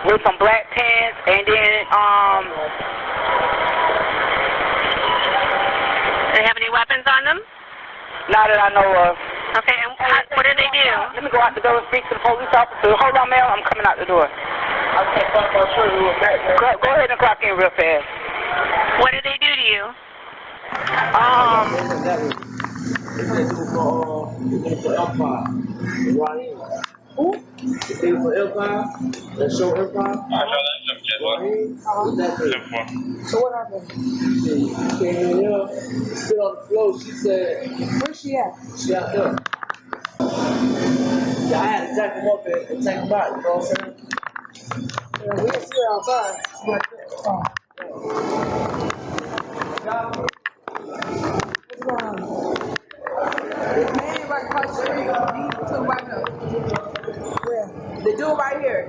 with some black pants, and then Do they have any weapons on them? not that I know of. Okay, and what did they do? Let me go out the door and speak to the police officer. Hold on, ma'am. I'm coming out the door. Go ahead and clock in real fast. What did they do to you? Who? They for Empire. That show Empire. So what happened? She came in here, spit on the floor. She said, "Where's she at?" She out there. Yeah, I had to jack him up and take him out. You know what I'm saying? Yeah, we didn't see her outside. What's going on? This man right across the street, two right here. Where? The dude right here.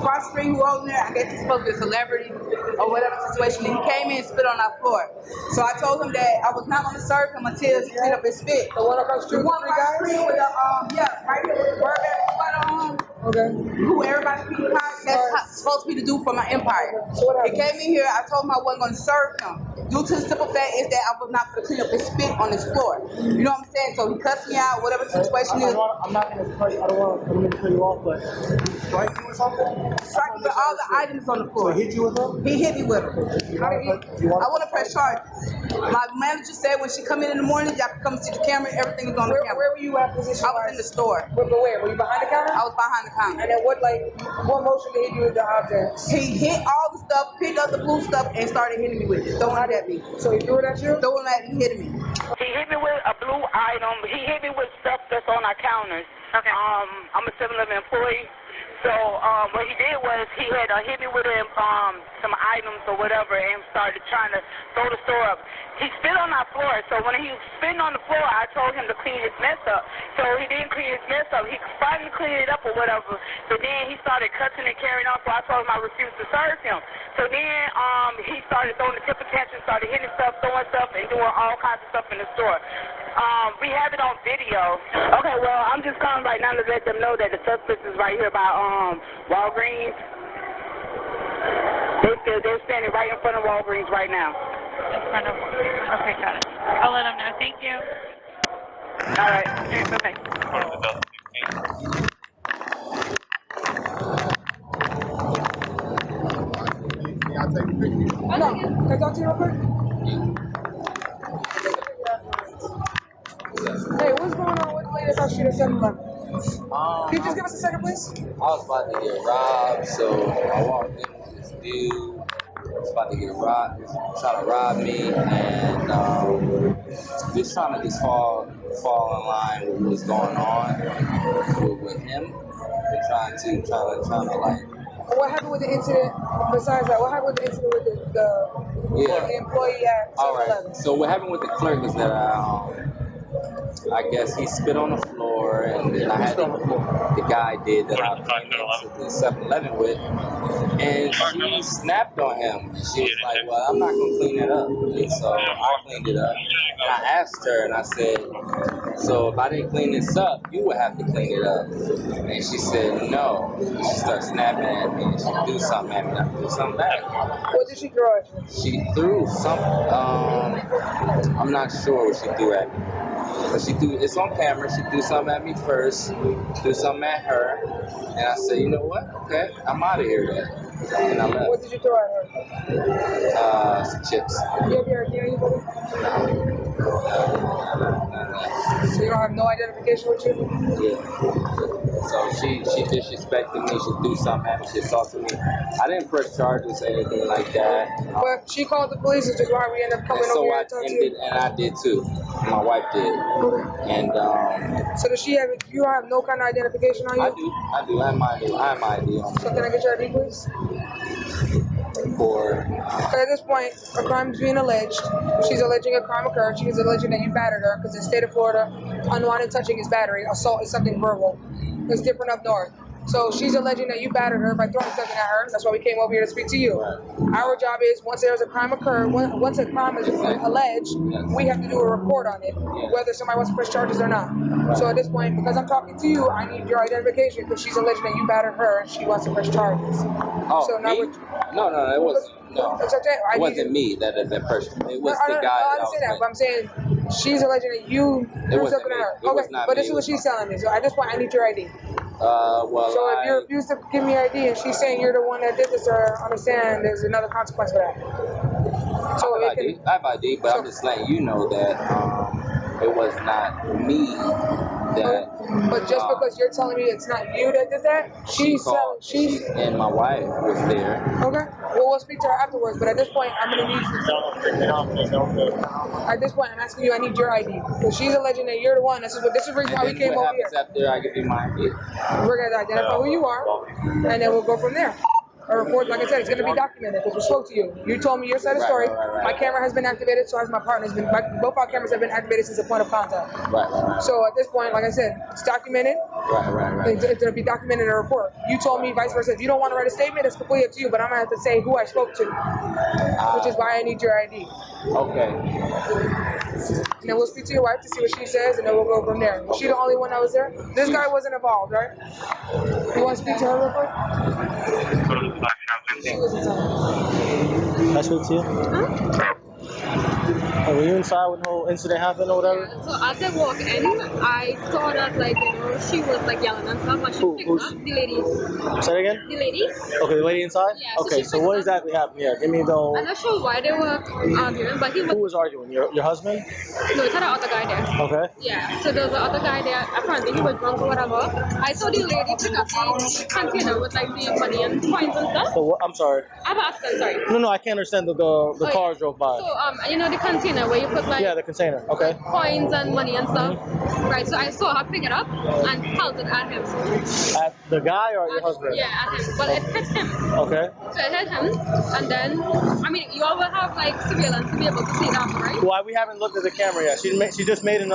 Cross the street who over there, I guess he's supposed to be a celebrity or whatever situation. And he came in and spit on our floor. So I told him that I was not going to serve him until he cleaned up his spit. The one across the street? The one across the street with the, right here with the Burberry sweater on. Okay. Who everybody speaking high, that's supposed to be the dude for my empire. So what happened? He came in here, I told him I wasn't going to serve him. Due to the simple fact is that I was not going to clean up his spit on his floor. You know what I'm saying? So he cussed me out, whatever the situation is. I'm not going to cut you, I don't want to cut you off, but did he strike you or something? Strike me with all the items on the floor. So he hit you with them? He hit me with them. I want to press charges. My manager said when she come in the morning, y'all can come see the camera, everything is on the camera. Where were you at position? I was in the store. Where? Were you behind the counter? I was behind the counter. And then what motion did he do with the object? He hit all the stuff, picked up the blue stuff, and started hitting me with it, throwing it at me. So he threw it at you? Throwing it at me, hitting me. He hit me with a blue item. He hit me with stuff that's on our counters. Okay. I'm a 7-Eleven employee. So what he did was he had hit me with some items or whatever and started trying to throw the store up. He spit on our floor. So when he was spitting on the floor, I told him to clean his mess up. So he didn't clean his mess up. He finally cleaned it up or whatever. But then he started cussing and carrying on. So I told him I refused to serve him. So then he started throwing the temper tantrum, started hitting stuff, throwing stuff, and doing all kinds of stuff in the store. We have it on video. Okay, well, I'm just calling right now to let them know that the suspect is right here by Walgreens. They're standing right in front of Walgreens right now. In front of Okay, got it. I'll let them know. Thank you. All right. All right, bye-bye. No. Can I talk to you real quick? Hey, what's going on with the lady across the street at 7-Eleven? Can you just give us a second, please? I was about to get robbed, so I walked in with this dude. Was about to get robbed, trying to rob me, and just trying to fall in line with what's going on with him, and trying to like. What happened with the incident? Besides that, what happened with the incident with the employee at 7-Eleven? All right. So what happened with the clerk is that I guess he spit on the floor, and then the guy did that I came into the 7-Eleven with, and she snapped on him. And she was like, "Well, I'm not gonna clean it up." And so I cleaned it up. And I asked her, and I said, "So if I didn't clean this up, you would have to clean it up." And she said, "No." And she started snapping at me, and she threw something at me. I threw something back. What did she throw at you? She threw something. I'm not sure what she threw at me. But it's on camera, she threw something at me first, threw something at her, and I said, you know what, okay, I'm out of here then. And I left. What did you throw at her? Some chips. You have your ID on you, buddy? So you don't have no identification with you? Yeah. So she disrespected me, she threw something at me, she assaulted me. I didn't press charges or anything like that. But she called the police, which is why we ended up coming over here and talking to you. And I did too. My wife did. And so does she have? You don't have no kind of identification on you? I do. I have my ID on me. So can I get your ID, please? Because at this point, a crime is being alleged. She's alleging a crime occurred. She's alleging that you battered her because in the state of Florida, unwanted touching is battery. Assault is something verbal. It's different up north. So she's alleging that you battered her by throwing something at her. That's why we came over here to speak to you. Our job is, once there's a crime occurred, once a crime is alleged, we have to do a report on it, whether somebody wants to press charges or not. So at this point, because I'm talking to you, I need your identification because she's alleging that you battered her and she wants to press charges. Oh, so now me? No, it wasn't. No, it's okay. it wasn't me that person. It was the guy. I understand that, but I'm saying she's alleging that you threw something at her. Okay, but this is what she's telling me. So at this point, I need your ID. Well, so if you refuse to give me your ID and she's saying you're the one that did this, or understand there's another consequence for that. So I have ID, but I'm just letting you know that it was not me that. But just because you're telling me it's not you that did that, she's and my wife was there. Okay. Well, we'll speak to her afterwards. But at this point, I'm gonna need you. At this point, I'm asking you. I need your ID because she's alleging that you're the one. This is the reason why we came over here. After I give you my ID, we're gonna identify who you are, and then we'll go from there. A report, like I said, it's going to be documented because we spoke to you. You told me your side of the story. My camera has been activated, so has my partner's been. Both our cameras have been activated since the point of contact. So at this point, like I said, it's documented. It's going to be documented in a report. You told me vice versa. If you don't want to write a statement, it's completely up to you. But I'm going to have to say who I spoke to, which is why I need your ID. Okay. And then we'll speak to your wife to see what she says, and then we'll go from there. Was she the only one that was there? This guy wasn't involved, right? You want to speak to her real quick? She was inside. Can I speak to you? Huh? Were you inside when the whole incident happened or whatever? Yeah, so as I walked in, I saw that, like, she was, like, yelling and stuff, and she picked up the lady. Say it again? The lady. Okay, the lady inside? Yeah. Okay, so what exactly happened here? Give me the... I'm not sure why they were arguing, but he was... Who was arguing? Your husband? No, it's another other guy there. Okay. Yeah, so there was the other guy there, apparently he was drunk or whatever. I saw the lady pick up the container with, like, the money and coins and stuff. So what, I'm sorry. I'm asking, sorry. No, I can't understand the car drove by. So, you know the container where you put, like... Yeah, the container, okay. Like, coins and money and stuff. Right, so I saw her pick it up and held it at him. At the guy or your husband? Yeah, at him. Well, it hit him. Okay. So it hit him, and then, I mean, you all will have, like, surveillance to be able to see that, right? Well, we haven't looked at the camera yet. She just made an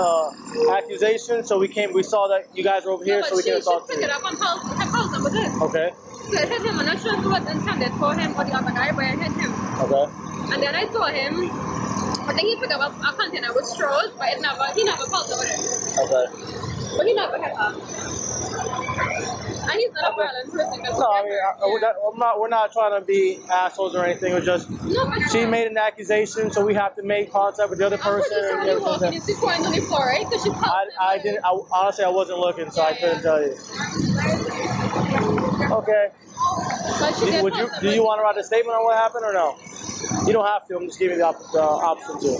accusation, so we saw that you guys were over here, so we came to talk to you. She picked it up and held him with it. Okay. So it hit him. I'm not sure if it was intended for him or the other guy, but it hit him. Okay. And then I saw him. I think he picked up a container with straws, but he never felt it with it. Okay. But he never hit her. And he's not a violent person. No, I mean, we're not trying to be assholes or anything. It was just she made an accusation, so we have to make contact with the other person. I didn't. Honestly, I wasn't looking, so I couldn't tell you. Okay. Do you want to write a statement on what happened or no? You don't have to. I'm just giving you the option to.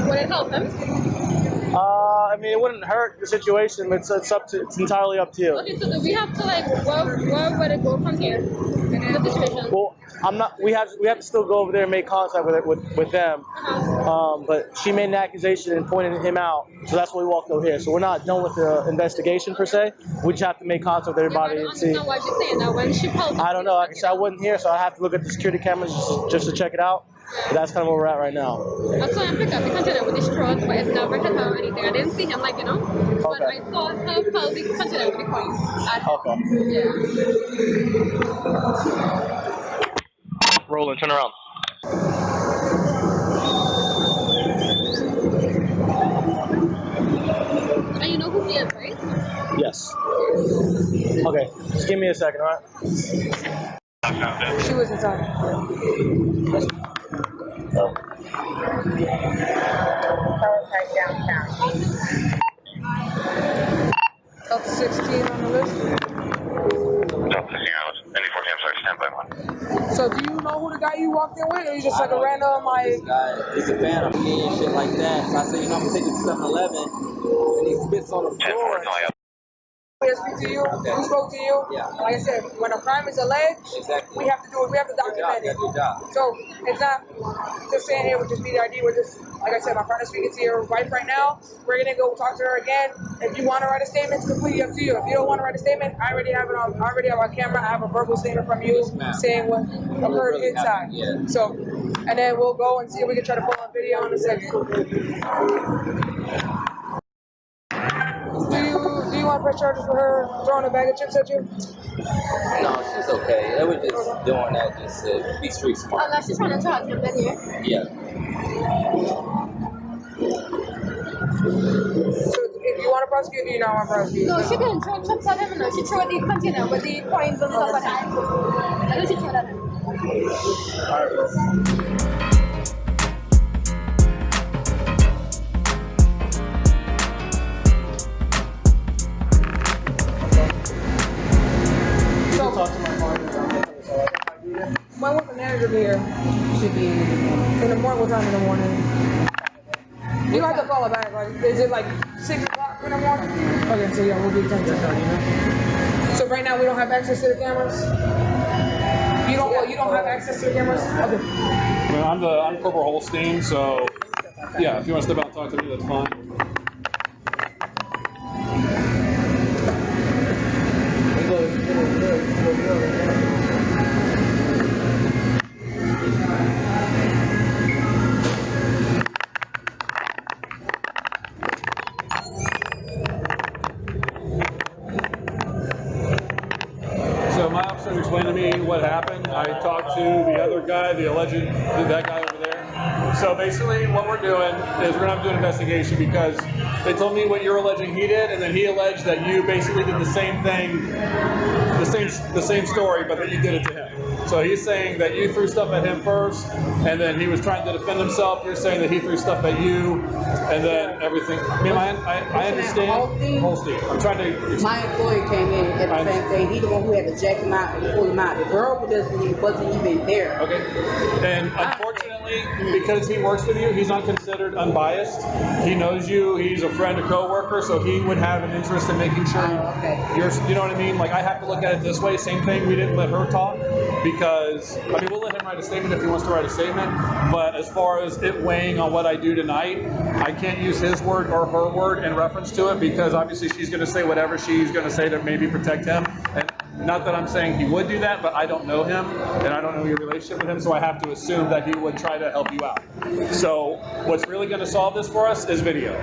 Would it help him? I mean, it wouldn't hurt the situation. It's entirely up to you. Okay, so do we have to, like, where would it go from here? The situation. Well, I'm not. We have to still go over there and make contact with them. But she made an accusation and pointed him out, so that's why we walked over here. So we're not done with the investigation per se. We just have to make contact with everybody and see. I don't understand why she's saying that when she called. I don't know. Like I said, I wasn't here, so I have to look at the security cameras just to check it out. But that's kind of where we're at right now. I saw him pick up the container with the straws, but it never hit her or anything. I didn't see him, like, you know. But Okay. I saw her hold the container with the coins. Okay. Yeah. Roland, turn around. And you know who he is, right? Yes. Okay. Just give me a second, all right? She was inside. Downtown. Up 16 on the list. So do you know who the guy you walked in with, or you just like a random, like... This guy, he's a fan of me and shit like that. So I said, you know, I'm gonna take it to 7-Eleven, and he spits on the floor. We speak to you. Okay. We spoke to you. Yeah. Like I said, when a crime is alleged, we have to do it. We have to document it. So it's not just saying, hey, we'll just be the ID. We're just, like I said, my partner's speaking to your wife right now. We're gonna go talk to her again. If you want to write a statement, it's completely up to you. If you don't want to write a statement, I already have it on. I already have on camera. I have a verbal statement from you saying what occurred inside. Yeah. So, and then we'll go and see if we can try to pull on video in a second. Do you want to press charges for her throwing a bag of chips at you? No, she's okay. They were just doing that just to be street smart. Unless she's trying to charge him, then yeah. Yeah. So if you want to prosecute, do you not want to prosecute? No, she didn't throw chips at him. No, she threw the container with the coins and stuff at him. I know she threw that at him. Alright, bro. When will the manager be here? Should be In the morning, what time in the morning? You don't have to call it back, right? Is it like 6 o'clock in the morning? Okay, so yeah, we'll be 10. So right now we don't have access to the cameras? You don't have access to the cameras? Okay. Well, I'm Corporal Holstein, so yeah, if you want to step out and talk to me, that's fine. So my officers explained to me what happened. I talked to the other guy, that guy over there. So basically what we're doing is we're going to have to do an investigation because they told me what you're alleging he did, and then he alleged that you basically did the same thing, the same story, but that you did it to him. So he's saying that you threw stuff at him first, and then he was trying to defend himself. You're saying that he threw stuff at you, and then everything. I mean, I understand. Holstein. I'm trying to. My employee came in at the same thing. He the one who had to jack him out and pull him out. The girl wasn't even there. Okay. And unfortunately, because he works with you, he's not considered unbiased. He knows you. He's a friend, a coworker, so he would have an interest in making sure you're. You know what I mean? Like I have to look at it this way. Same thing. We didn't let her talk because I mean we'll let him write a statement if he wants to write a statement. But as far as it weighing on what I do tonight, I can't use his word or her word in reference to it because obviously she's going to say whatever she's going to say to maybe protect him. And not that I'm saying he would do that, but I don't know him and I don't know your relationship with him, so I have to assume that he would try to help you out. So what's really going to solve this for us is video.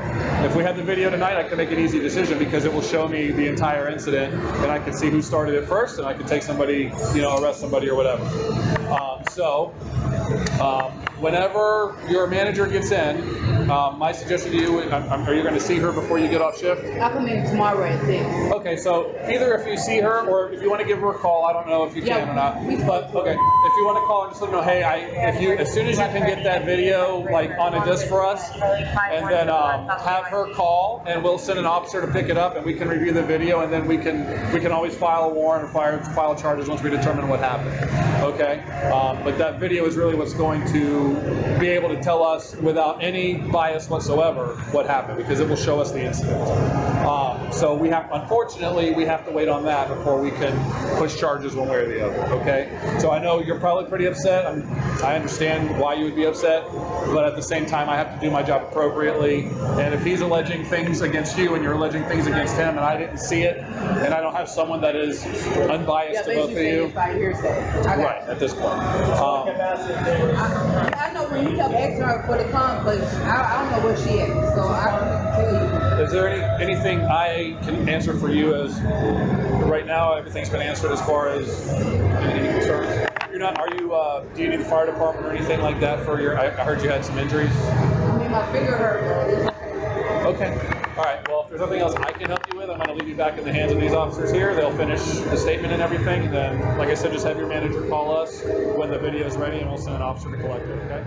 If we had the video tonight, I could make an easy decision because it will show me the entire incident and I can see who started it first and I can take somebody, arrest somebody or whatever. Whenever your manager gets in, my suggestion to you, are you going to see her before you get off shift? I'll come in tomorrow at 6. Okay, so either if you see her or if you want to give her a call, I don't know if you can or not. But okay, if you want to call and just let me know, hey, as soon as you can get that video like on a disc for us, and then have her call, and we'll send an officer to pick it up, and we can review the video, and then we can always file a warrant or file charges once we determine what happened. Okay, but that video is really what's going to be able to tell us without any bias whatsoever what happened because it will show us the incident. So unfortunately, we have to wait on that before we can push charges one way or the other, okay? So I know you're probably pretty upset. I understand why you would be upset, but at the same time, I have to do my job appropriately. And if he's alleging things against you and you're alleging things against him and I didn't see it, and I don't have someone that is unbiased to both of you, right, at this point. I know when you kept asking her for the con, but I don't know where she is, so I can't tell you. Is there anything I can answer for you as right now everything's been answered as far as any concerns? Do you need the fire department or anything like that for I heard you had some injuries? I mean, my finger hurt. Okay. All right. Well, if there's nothing else I can help you with, I'm going to leave you back in the hands of these officers here. They'll finish the statement and everything. And then, like I said, just have your manager call us when the video is ready and we'll send an officer to collect it, okay?